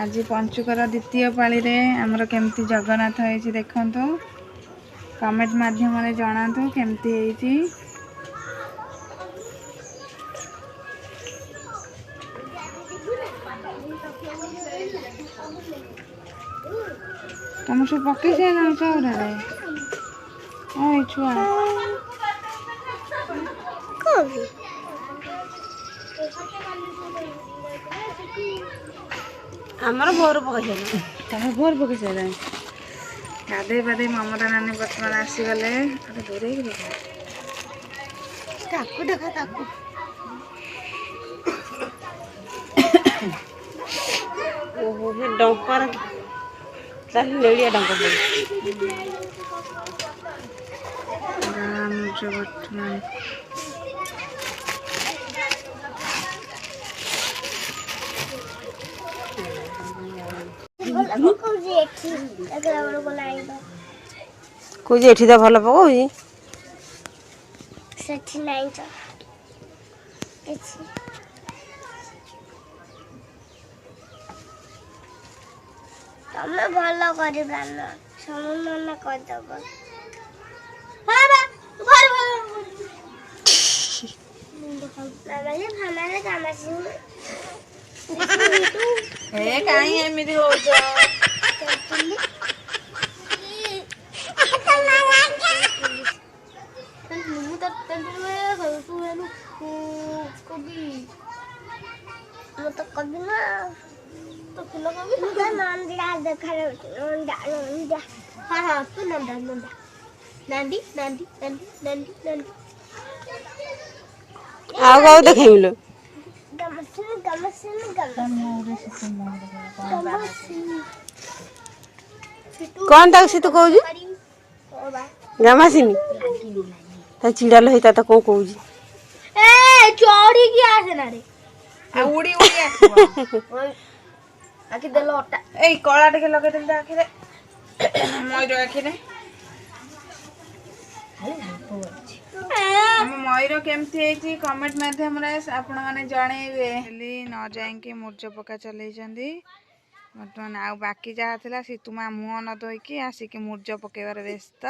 आज पंचुकर द्वितीय पाली रे आमर केमती जगन्नाथ होइछि देखंतु कमेंट माध्यम रे जणातु केमती होइछि। तुम सब पक्की से ना चौरा रे ओए छुआ कोबी आमर भोर पकई तमे भोर पकई से गाधे बाधे ममता नानी बर्तमान आसीगले दूरे ताकू देखा ताकू ओहो हे डंपर चल लेड़िया डंपर राम जो बर्तमान कोई एठी तो भल पकोई सेठी नहीं तो किसी तमे भलो करि बानो समुन कर दबो हां बा घर मामाले हमारे कामासी ए काई एमिति हो जा तो कभी ना तो किलो कभी ना नाम दिला देखा रे नंदा हां हां तू नंदा नांदी नांदी नांदी नांदी नांदी आओ गाओ देखेमिलो गमसिन कौन ताक से तो कहू गमासिनी ता चिड़ाल होता तो कौन कहू ए चोरी की आसे ना रे आ उड़ी उड़ी आखो आके देलो अटा ए कळा टिके लगे देन आखि रे मयूर आखि रे हम मयूर केमती हेची कमेंट माध्यम रे आपण माने जणेबे हेली न जाय के मुर्ज पका चलै जंदी वर्तमान आ बाकी जहा थिला सीतुमा मुह न धोई के आसी के मुर्ज पकेबार व्यस्त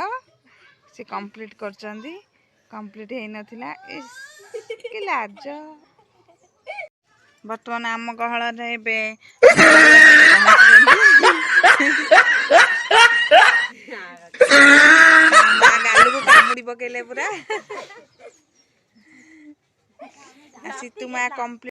से कंप्लीट करचंदी कंप्लीट हे नथिला इस के लाज वर्तमान आम गहल रे बे गालू को कामुड़ी पकेले पूरा सीतुमा कंप्लीट